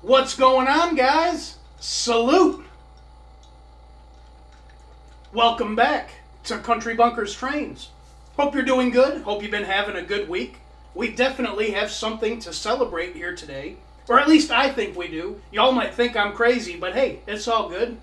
What's going on, guys? Salute! Welcome back to Country Bunkers Trains. Hope you're doing good. Hope you've been having a good week. We definitely have something to celebrate here today. Or at least I think we do. Y'all might think I'm crazy, but hey, it's all good.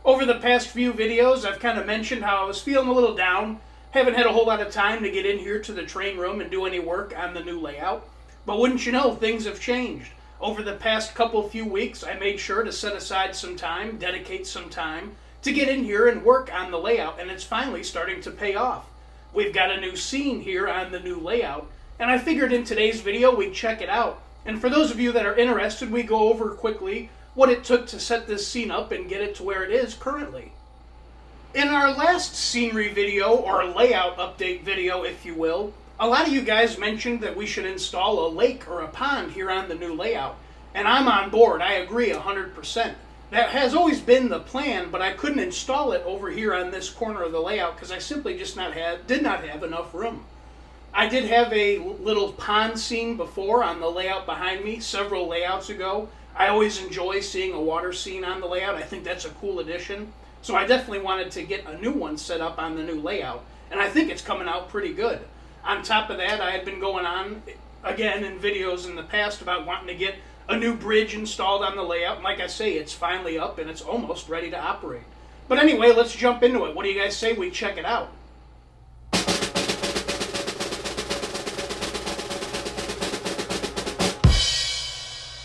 Over the past few videos, I've kind of mentioned how I was feeling a little down. Haven't had a whole lot of time to get in here to the train room and do any work on the new layout. But wouldn't you know, things have changed. Over the past few weeks, I made sure to set aside some time, dedicate some time, to get in here and work on the layout, and it's finally starting to pay off. We've got a new scene here on the new layout, and I figured in today's video we'd check it out. And for those of you that are interested, we go over quickly what it took to set this scene up and get it to where it is currently. In our last scenery video, or layout update video if you will, a lot of you guys mentioned that we should install a lake or a pond here on the new layout, and I'm on board. I agree 100%. That has always been the plan, but I couldn't install it over here on this corner of the layout because I simply just did not have enough room. I did have a little pond scene before on the layout behind me several layouts ago. I always enjoy seeing a water scene on the layout. I think that's a cool addition. So I definitely wanted to get a new one set up on the new layout, and I think it's coming out pretty good. On top of that, I had been going on, again, in videos in the past about wanting to get a new bridge installed on the layout. And like I say, it's finally up and it's almost ready to operate. But anyway, let's jump into it. What do you guys say we check it out?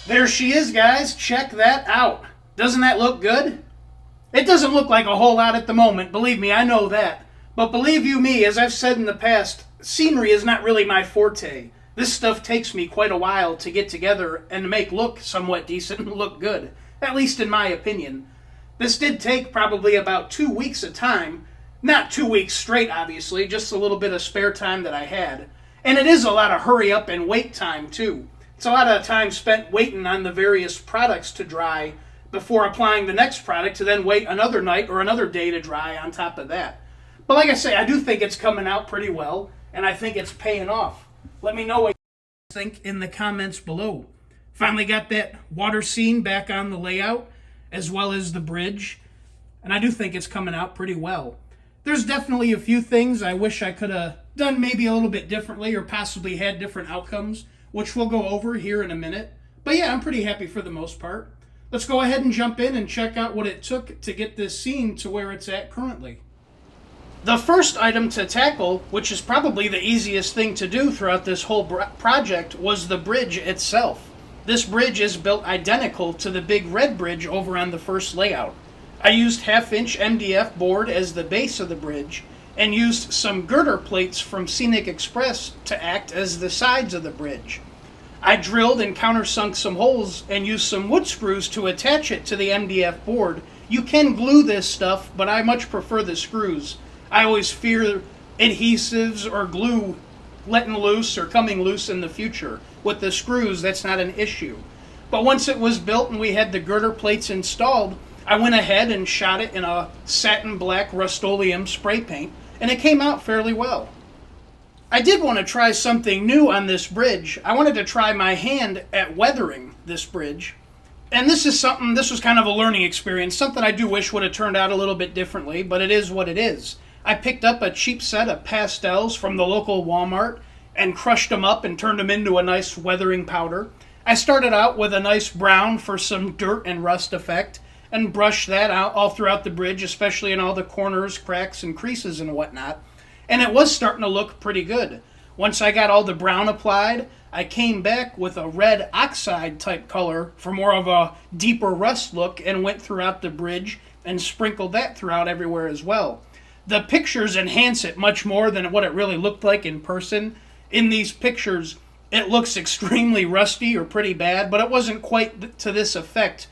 There she is, guys. Check that out. Doesn't that look good? It doesn't look like a whole lot at the moment. Believe me, I know that. But believe you me, as I've said in the past, scenery is not really my forte. This stuff takes me quite a while to get together and to make look somewhat decent and look good, at least in my opinion. This did take probably about 2 weeks of time. Not 2 weeks straight, obviously, just a little bit of spare time that I had. And it is a lot of hurry up and wait time, too. It's a lot of time spent waiting on the various products to dry before applying the next product to then wait another night or another day to dry on top of that. But like I say, I do think it's coming out pretty well, and I think it's paying off. Let me know what you think in the comments below. Finally got that water scene back on the layout, as well as the bridge, and I do think it's coming out pretty well. There's definitely a few things I wish I could have done maybe a little bit differently or possibly had different outcomes, which we'll go over here in a minute. But yeah, I'm pretty happy for the most part. Let's go ahead and jump in and check out what it took to get this scene to where it's at currently. The first item to tackle, which is probably the easiest thing to do throughout this whole project, was the bridge itself. This bridge is built identical to the big red bridge over on the first layout. I used 1/2-inch MDF board as the base of the bridge and used some girder plates from Scenic Express to act as the sides of the bridge. I drilled and countersunk some holes and used some wood screws to attach it to the MDF board. You can glue this stuff, but I much prefer the screws. I always fear adhesives or glue letting loose or coming loose in the future. With the screws, that's not an issue. But once it was built and we had the girder plates installed, I went ahead and shot it in a satin black Rust-Oleum spray paint, and it came out fairly well. I did want to try something new on this bridge. I wanted to try my hand at weathering this bridge. And this was kind of a learning experience, something I do wish would have turned out a little bit differently, but it is what it is. I picked up a cheap set of pastels from the local Walmart and crushed them up and turned them into a nice weathering powder. I started out with a nice brown for some dirt and rust effect and brushed that out all throughout the bridge, especially in all the corners, cracks, and creases and whatnot. And it was starting to look pretty good. Once I got all the brown applied, I came back with a red oxide type color for more of a deeper rust look and went throughout the bridge and sprinkled that throughout everywhere as well. The pictures enhance it much more than what it really looked like in person. In these pictures, it looks extremely rusty or pretty bad, but it wasn't quite to this effect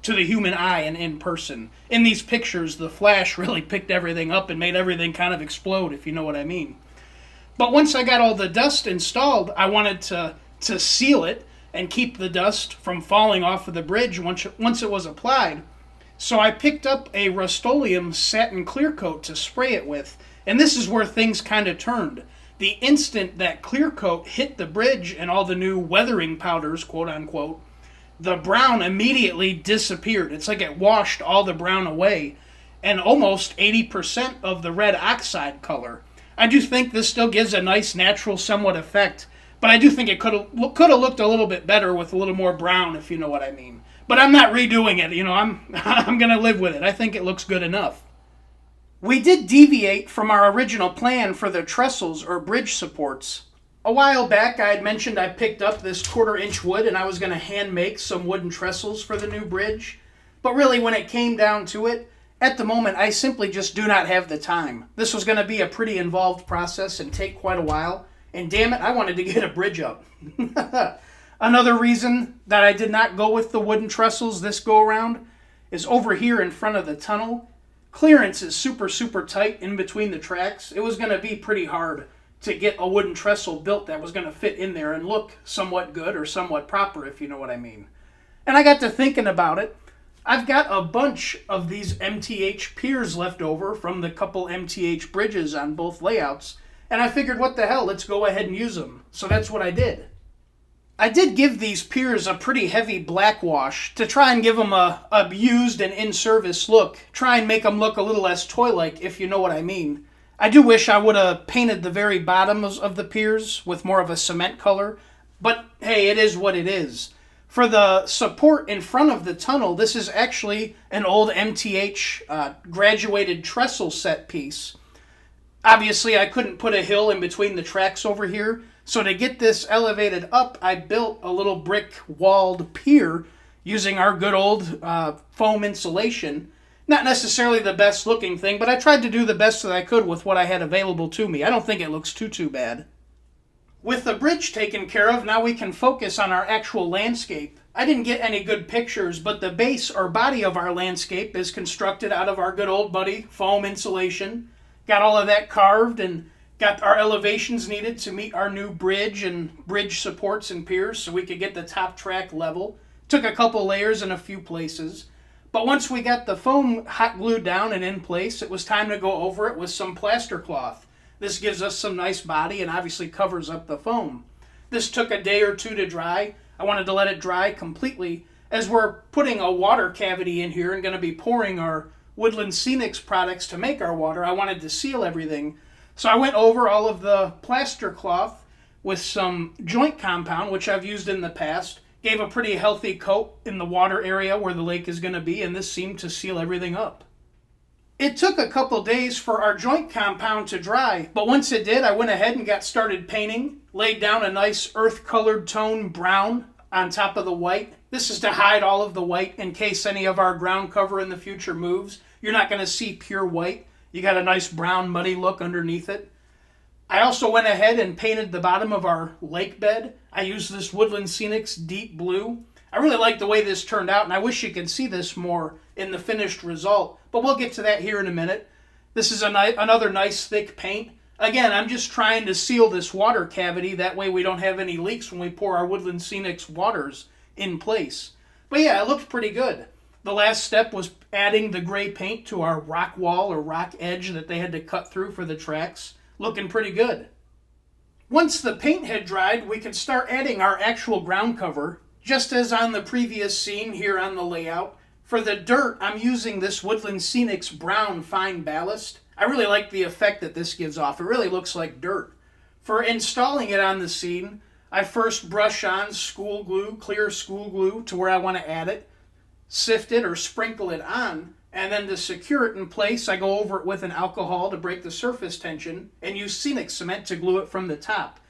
to the human eye and in person. In these pictures, the flash really picked everything up and made everything kind of explode, if you know what I mean. But once I got all the dust installed, I wanted to seal it and keep the dust from falling off of the bridge once it was applied. So I picked up a Rust-Oleum satin clear coat to spray it with, and this is where things kind of turned. The instant that clear coat hit the bridge and all the new weathering powders, quote unquote, the brown immediately disappeared. It's like it washed all the brown away and almost 80% of the red oxide color. I do think this still gives a nice natural somewhat effect, but I do think it could have looked a little bit better with a little more brown, if you know what I mean. But I'm not redoing it, I'm going to live with it. I think it looks good enough. We did deviate from our original plan for the trestles or bridge supports. A while back I had mentioned I picked up this 1/4-inch wood and I was going to hand make some wooden trestles for the new bridge. But really when it came down to it, at the moment I simply just do not have the time. This was going to be a pretty involved process and take quite a while. And damn it, I wanted to get a bridge up. Another reason that I did not go with the wooden trestles this go around is over here in front of the tunnel. Clearance is super, super tight in between the tracks. It was going to be pretty hard to get a wooden trestle built that was going to fit in there and look somewhat good or somewhat proper, if you know what I mean. And I got to thinking about it. I've got a bunch of these MTH piers left over from the couple MTH bridges on both layouts, and I figured, what the hell, let's go ahead and use them. So that's what I did. I did give these piers a pretty heavy black wash to try and give them a used and in-service look. Try and make them look a little less toy-like, if you know what I mean. I do wish I would have painted the very bottoms of the piers with more of a cement color, but hey, it is what it is. For the support in front of the tunnel, this is actually an old MTH graduated trestle set piece. Obviously, I couldn't put a hill in between the tracks over here, so to get this elevated up, I built a little brick walled pier using our good old foam insulation. Not necessarily the best looking thing, but I tried to do the best that I could with what I had available to me. I don't think it looks too bad. With the bridge taken care of, now we can focus on our actual landscape. I didn't get any good pictures, but the base or body of our landscape is constructed out of our good old buddy foam insulation. Got all of that carved and got our elevations needed to meet our new bridge and bridge supports and piers so we could get the top track level. Took a couple layers in a few places. But once we got the foam hot glued down and in place, it was time to go over it with some plaster cloth. This gives us some nice body and obviously covers up the foam. This took a day or two to dry. I wanted to let it dry completely as we're putting a water cavity in here and going to be pouring our Woodland Scenics products to make our water. I wanted to seal everything. So I went over all of the plaster cloth with some joint compound, which I've used in the past. Gave a pretty healthy coat in the water area where the lake is going to be, and this seemed to seal everything up. It took a couple days for our joint compound to dry, but once it did, I went ahead and got started painting, laid down a nice earth-colored tone brown on top of the white. This is to hide all of the white in case any of our ground cover in the future moves. You're not going to see pure white. You got a nice brown muddy look underneath it. I also went ahead and painted the bottom of our lake bed. I used this Woodland Scenics deep blue. I really like the way this turned out, and I wish you could see this more in the finished result, but we'll get to that here in a minute. This is another nice thick paint. Again, I'm just trying to seal this water cavity, that way we don't have any leaks when we pour our Woodland Scenics waters in place. But yeah, it looked pretty good. The last step was adding the gray paint to our rock wall or rock edge that they had to cut through for the tracks. Looking pretty good. Once the paint had dried, we could start adding our actual ground cover, just as on the previous scene here on the layout. For the dirt, I'm using this Woodland Scenics brown fine ballast. I really like the effect that this gives off. It really looks like dirt. For installing it on the scene, I first brush on school glue, clear school glue to where I want to add it, sift it or sprinkle it on, and then to secure it in place, I go over it with an alcohol to break the surface tension and use Scenic cement to glue it from the top.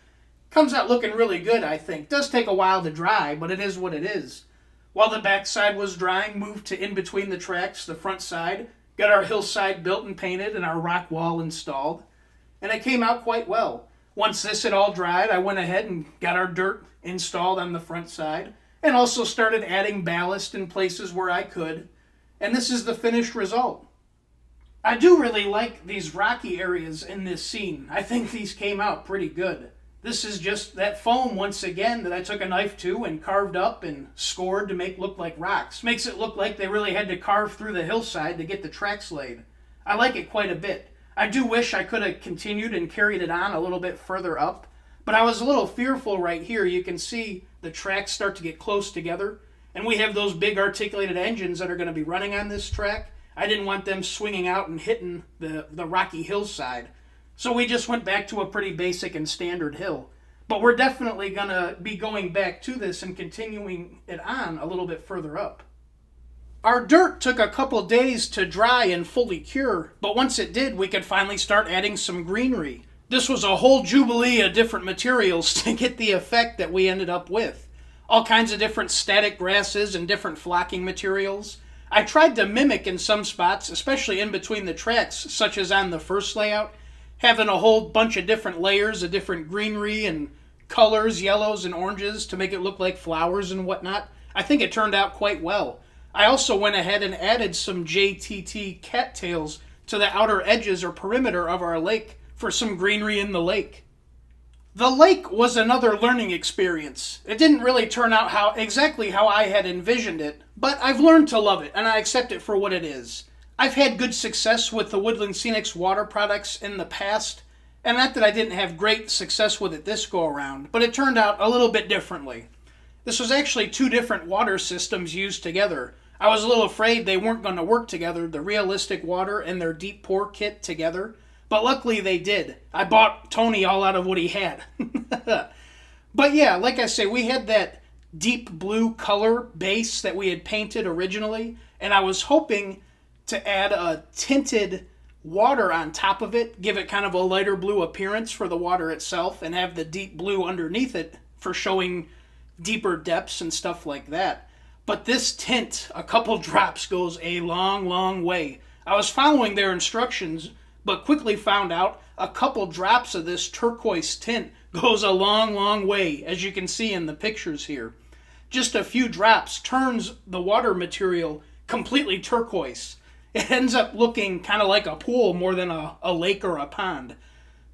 Comes out looking really good, I think. Does take a while to dry, but it is what it is. While the back side was drying, moved to in between the tracks, the front side, got our hillside built and painted and our rock wall installed, and it came out quite well. Once this had all dried, I went ahead and got our dirt installed on the front side, and also started adding ballast in places where I could, and this is the finished result. I do really like these rocky areas in this scene. I think these came out pretty good. This is just that foam once again that I took a knife to and carved up and scored to make look like rocks. Makes it look like they really had to carve through the hillside to get the tracks laid. I like it quite a bit. I do wish I could have continued and carried it on a little bit further up, but I was a little fearful right here. You can see the tracks start to get close together, and we have those big articulated engines that are going to be running on this track. I didn't want them swinging out and hitting the rocky hillside. So we just went back to a pretty basic and standard hill. But we're definitely going to be going back to this and continuing it on a little bit further up. Our dirt took a couple days to dry and fully cure, but once it did, we could finally start adding some greenery. This was a whole jubilee of different materials to get the effect that we ended up with. All kinds of different static grasses and different flocking materials. I tried to mimic in some spots, especially in between the tracks, such as on the first layout, having a whole bunch of different layers of different greenery and colors, yellows and oranges, to make it look like flowers and whatnot. I think it turned out quite well. I also went ahead and added some JTT cattails to the outer edges or perimeter of our lake for some greenery in the lake. The lake was another learning experience. It didn't really turn out exactly how I had envisioned it, but I've learned to love it, and I accept it for what it is. I've had good success with the Woodland Scenics water products in the past, and not that I didn't have great success with it this go-around, but it turned out a little bit differently. This was actually 2 different water systems used together. I was a little afraid they weren't going to work together, the realistic water and their deep pour kit together. But luckily they did. I bought Tony all out of what he had. But yeah, like I say, we had that deep blue color base that we had painted originally, and I was hoping to add a tinted water on top of it, give it kind of a lighter blue appearance for the water itself, and have the deep blue underneath it for showing deeper depths and stuff like that. But this tint, a couple drops, goes a long, long way. I was following their instructions, but quickly found out a couple drops of this turquoise tint goes a long, long way, as you can see in the pictures here. Just a few drops turns the water material completely turquoise. It ends up looking kind of like a pool more than a lake or a pond.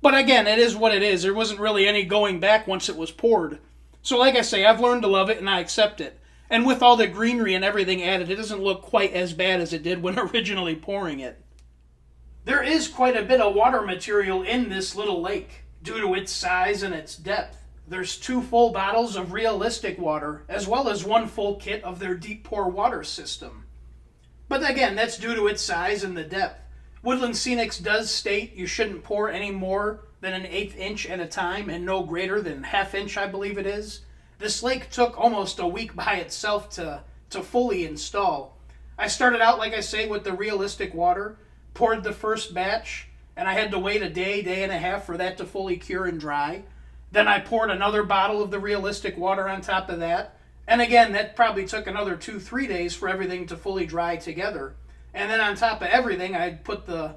But again, it is what it is. There wasn't really any going back once it was poured. So like I say, I've learned to love it and I accept it. And with all the greenery and everything added, it doesn't look quite as bad as it did when originally pouring it. There is quite a bit of water material in this little lake, due to its size and its depth. There's 2 full bottles of realistic water, as well as 1 full kit of their deep pour water system. But again, that's due to its size and the depth. Woodland Scenics does state you shouldn't pour any more than an 1/8 inch at a time, and no greater than 1/2 inch, I believe it is. This lake took almost a week by itself to fully install. I started out, like I say, with the realistic water, poured the first batch, and I had to wait a day and a half for that to fully cure and dry. Then I poured another bottle of the realistic water on top of that. And again, that probably took another 2-3 days for everything to fully dry together. And then on top of everything, I put the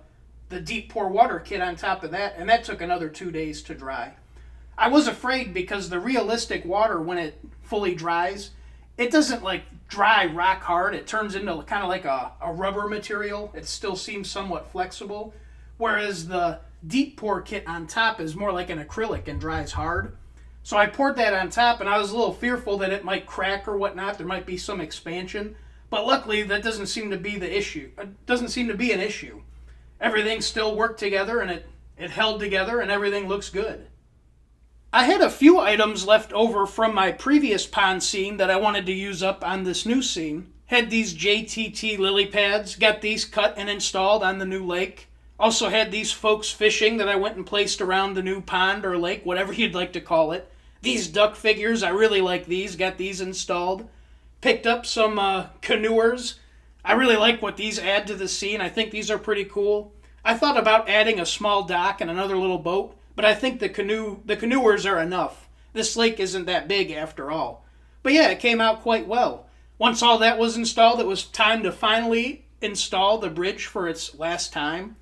deep pour water kit on top of that, and that took another 2 days to dry. I was afraid because the realistic water, when it fully dries, it doesn't like dry rock hard. It turns into kind of like a rubber material. It still seems somewhat flexible. Whereas the deep pour kit on top is more like an acrylic and dries hard. So I poured that on top, and I was a little fearful that it might crack or whatnot. There might be some expansion. But luckily, that doesn't seem to be the issue. It doesn't seem to be an issue. Everything still worked together, and it held together, and everything looks good. I had a few items left over from my previous pond scene that I wanted to use up on this new scene. Had these JTT lily pads, got these cut and installed on the new lake. Also had these folks fishing that I went and placed around the new pond or lake, whatever you'd like to call it. These duck figures, I really like these, got these installed. Picked up some canoers. I really like what these add to the scene. I think these are pretty cool. I thought about adding a small dock and another little boat, but I think the canoers are enough. This lake isn't that big after all. But yeah, it came out quite well. Once all that was installed, it was time to finally install the bridge for its last time.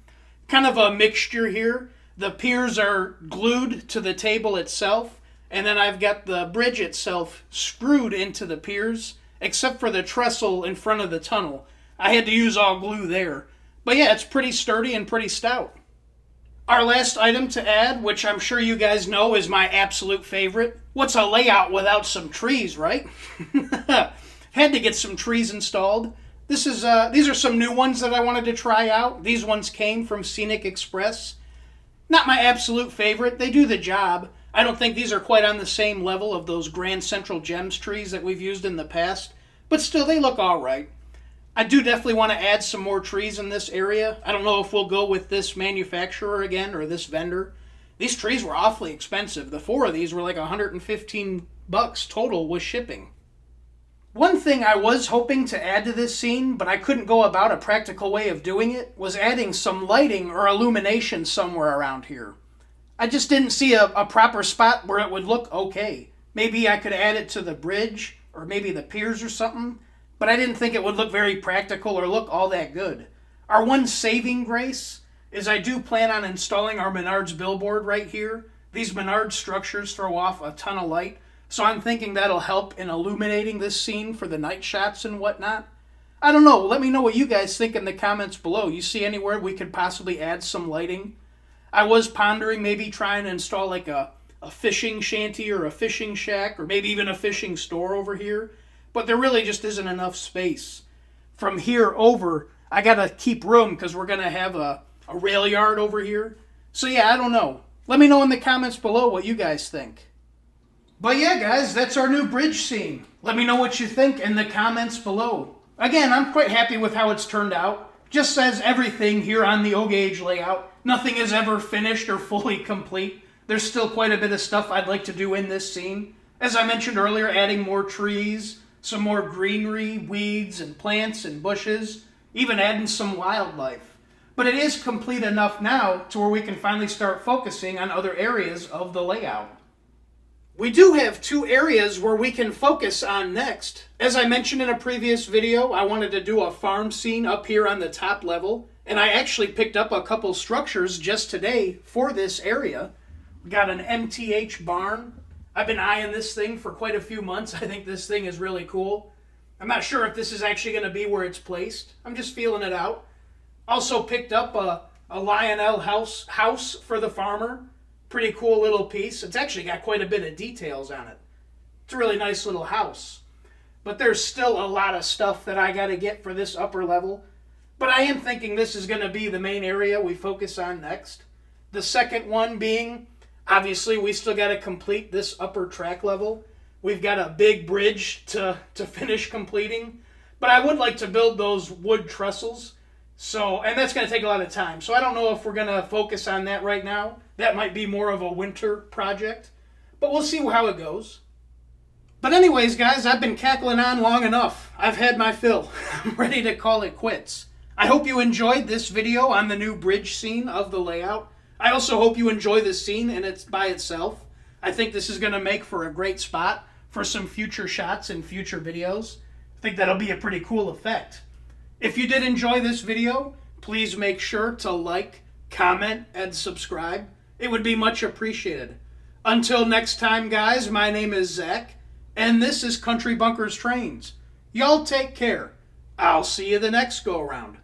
Kind of a mixture here. The piers are glued to the table itself, and then I've got the bridge itself screwed into the piers, except for the trestle in front of the tunnel. I had to use all glue there. But yeah, it's pretty sturdy and pretty stout. Our last item to add, which I'm sure you guys know is my absolute favorite. What's a layout without some trees, right? Had to get some trees installed. These are some new ones that I wanted to try out. These ones came from Scenic Express. Not my absolute favorite. They do the job. I don't think these are quite on the same level of those Grand Central Gems trees that we've used in the past. but still they look all right. I do definitely want to add some more trees in this area. I don't know if we'll go with this manufacturer again or this vendor. These trees were awfully expensive. The 4 of these were like $115 total with shipping. One thing I was hoping to add to this scene, but I couldn't go about a practical way of doing it, was adding some lighting or illumination somewhere around here. I just didn't see a proper spot where it would look okay. Maybe I could add it to the bridge, or maybe the piers or something, but I didn't think it would look very practical or look all that good. Our one saving grace is I do plan on installing our Menards billboard right here. These Menards structures throw off a ton of light, so I'm thinking that'll help in illuminating this scene for the night shots and whatnot. I don't know, let me know what you guys think in the comments below. You see anywhere we could possibly add some lighting? I was pondering maybe trying to install like a fishing shanty or a fishing shack or maybe even a fishing store over here, but there really just isn't enough space. From here over, I gotta keep room because we're gonna have a rail yard over here. So yeah, I don't know. Let me know in the comments below what you guys think. But yeah, guys, that's our new bridge scene. Let me know what you think in the comments below. Again, I'm quite happy with how it's turned out. Just as everything here on the O-Gauge layout, nothing is ever finished or fully complete. There's still quite a bit of stuff I'd like to do in this scene. As I mentioned earlier, adding more trees, some more greenery, weeds and plants and bushes, even adding some wildlife. But it is complete enough now to where we can finally start focusing on other areas of the layout. We do have 2 areas where we can focus on next. As I mentioned in a previous video, I wanted to do a farm scene up here on the top level, and I actually picked up a couple structures just today for this area. We got an MTH barn. I've been eyeing this thing for quite a few months. I think this thing is really cool. I'm not sure if this is actually going to be where it's placed. I'm just feeling it out. Also picked up a Lionel house for the farmer. Pretty cool little piece. It's actually got quite a bit of details on it. It's a really nice little house. But there's still a lot of stuff that I got to get for this upper level. But I am thinking this is going to be the main area we focus on next. The second one being, obviously, we still got to complete this upper track level. We've got a big bridge to finish completing. But I would like to build those wood trestles. And that's going to take a lot of time. So I don't know if we're going to focus on that right now. That might be more of a winter project. But we'll see how it goes. But anyways, guys, I've been cackling on long enough. I've had my fill. I'm ready to call it quits. I hope you enjoyed this video on the new bridge scene of the layout. I also hope you enjoy this scene and it's by itself. I think this is going to make for a great spot for some future shots and future videos. I think that'll be a pretty cool effect. If you did enjoy this video, please make sure to like, comment, and subscribe. It would be much appreciated. Until next time, guys, my name is Zach, and this is Country Bunkers Trains. Y'all take care. I'll see you the next go-around.